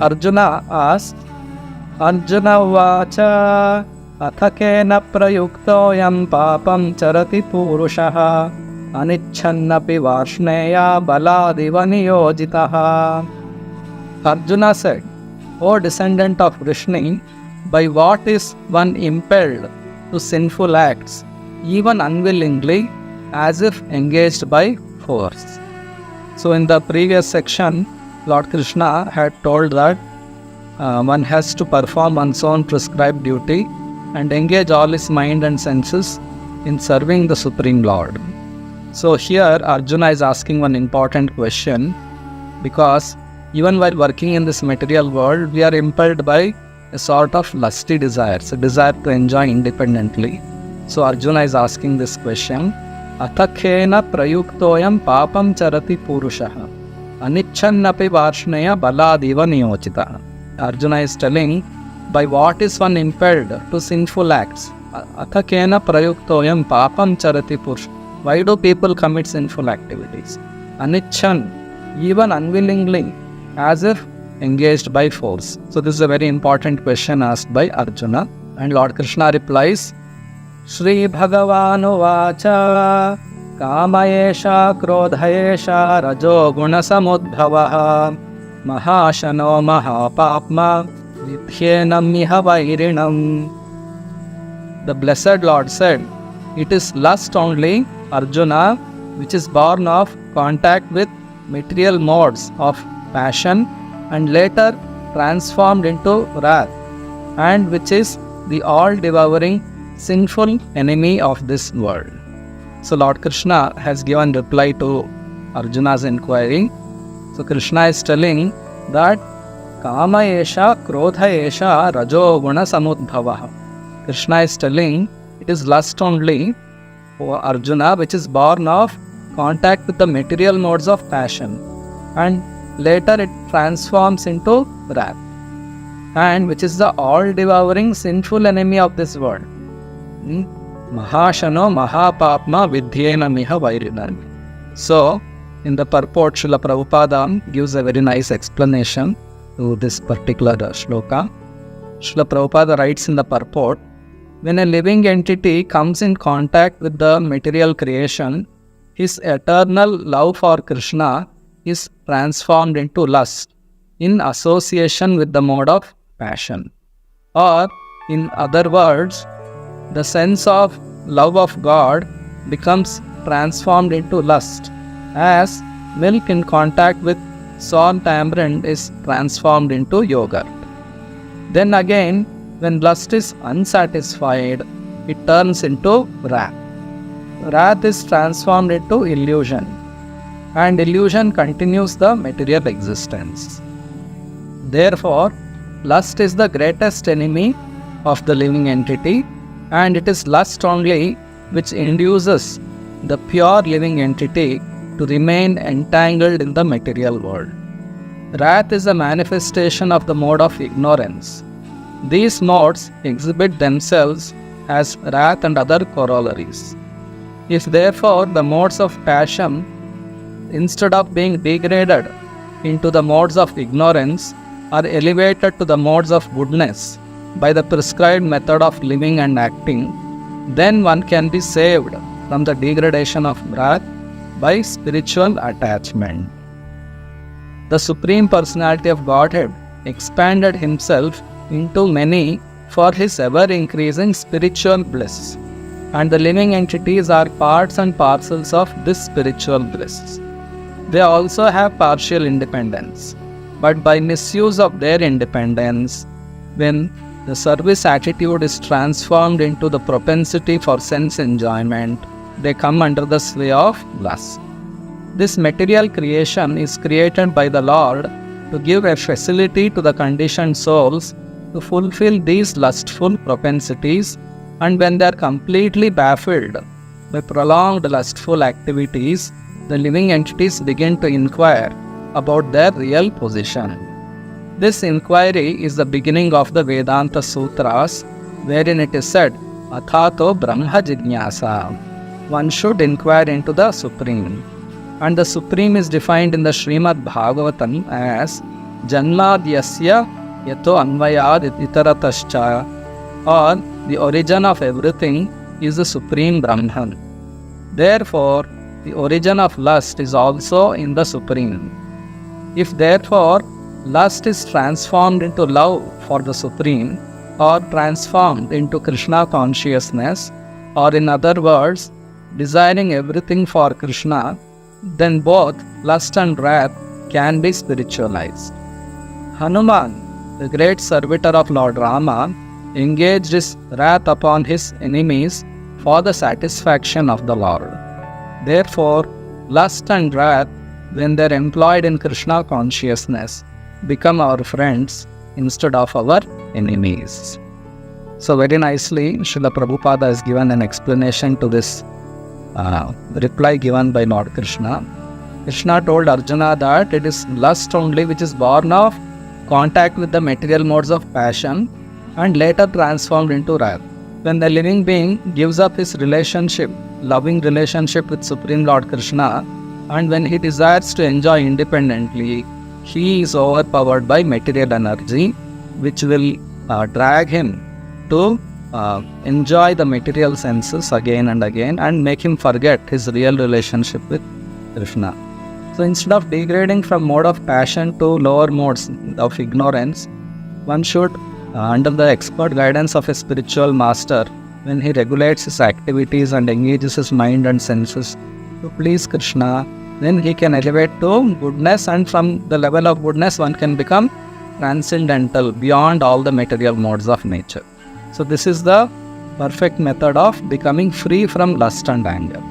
Arjuna asks, Arjuna Vacha Athakena Prayuktoyam Papam Charati Purushaha Anichannapi Varshneya Baladiva Niyojitaha. Arjuna said, O descendant of Vrishni, by what is one impelled to sinful acts, even unwillingly, as if engaged by force? So in the previous section, Lord Krishna had told that one has to perform one's own prescribed duty and engage all his mind and senses in serving the Supreme Lord. So here Arjuna is asking one important question, because even while working in this material world, we are impelled by a sort of lusty desires, a desire to enjoy independently. So Arjuna is asking this question, Atakhena prayuktoyam papam charati purushaha anichannapi varshneya baladiva niyojitaha. Arjuna is telling, by what is one impelled to sinful acts? Athakena prayuktoyam papam charati purusha. Why do people commit sinful activities? Anichan, even unwillingly, as if engaged by force. So this is a very important question asked by Arjuna. And Lord Krishna replies, Shri Bhagavanu Vacha Kamayesha Krodhayesha Rajo Guna Samudbhavaha Mahashano Mahapapma Vidhyenam Miha Vairinam. The blessed Lord said, it is lust only, Arjuna, which is born of contact with material modes of passion and later transformed into wrath, and which is the all-devouring sinful enemy of this world. So Lord Krishna has given reply to Arjuna's inquiry. So Krishna is telling that Kama Esha Krodha Esha Rajo Guna Samudbhavaha. Krishna is telling it is lust only, O Arjuna, which is born of contact with the material modes of passion, and later it transforms into wrath, and which is the all-devouring sinful enemy of this world. Mahashano Mahapapma Vidhyena Miha Vairinam. So, in the purport, Srila Prabhupada gives a very nice explanation to this particular shloka. Srila Prabhupada writes in the purport, when a living entity comes in contact with the material creation, his eternal love for Krishna is transformed into lust in association with the mode of passion. Or, in other words, the sense of love of God becomes transformed into lust, as milk in contact with sour tamarind is transformed into yogurt. Then again, when lust is unsatisfied, it turns into wrath. Wrath is transformed into illusion, and illusion continues the material existence. Therefore, lust is the greatest enemy of the living entity, and it is lust only which induces the pure living entity to remain entangled in the material world. Wrath is a manifestation of the mode of ignorance. These modes exhibit themselves as wrath and other corollaries. If therefore the modes of passion, instead of being degraded into the modes of ignorance, are elevated to the modes of goodness by the prescribed method of living and acting, then one can be saved from the degradation of wrath by spiritual attachment. The Supreme Personality of Godhead expanded himself into many for his ever-increasing spiritual bliss, and the living entities are parts and parcels of this spiritual bliss. They also have partial independence, but by misuse of their independence, when the service attitude is transformed into the propensity for sense enjoyment, they come under the sway of lust. This material creation is created by the Lord to give a facility to the conditioned souls to fulfill these lustful propensities, and when they are completely baffled by prolonged lustful activities, the living entities begin to inquire about their real position. This inquiry is the beginning of the Vedanta Sutras, wherein it is said, Athato Brahma Jignasa. One should inquire into the Supreme. And the Supreme is defined in the Srimad Bhagavatam as Janmadyasya Yato Anvayad Itaratascha, or the origin of everything is the Supreme Brahman. Therefore, the origin of lust is also in the Supreme. If therefore lust is transformed into love for the Supreme, or transformed into Krishna consciousness, or in other words, desiring everything for Krishna, then both lust and wrath can be spiritualized. Hanuman, the great servitor of Lord Rama, engaged his wrath upon his enemies for the satisfaction of the Lord. Therefore, lust and wrath, when they are employed in Krishna consciousness, become our friends instead of our enemies. So very nicely, Srila Prabhupada has given an explanation to this reply given by Lord Krishna. Krishna told Arjuna that it is lust only which is born of contact with the material modes of passion and later transformed into wrath. When the living being gives up his relationship, loving relationship with Supreme Lord Krishna, and when he desires to enjoy independently, he is overpowered by material energy, which will drag him to enjoy the material senses again and again and make him forget his real relationship with Krishna. So instead of degrading from mode of passion to lower modes of ignorance, one should, under the expert guidance of a spiritual master, when he regulates his activities and engages his mind and senses to please Krishna, then he can elevate to goodness, and from the level of goodness one can become transcendental beyond all the material modes of nature. So this is the perfect method of becoming free from lust and anger.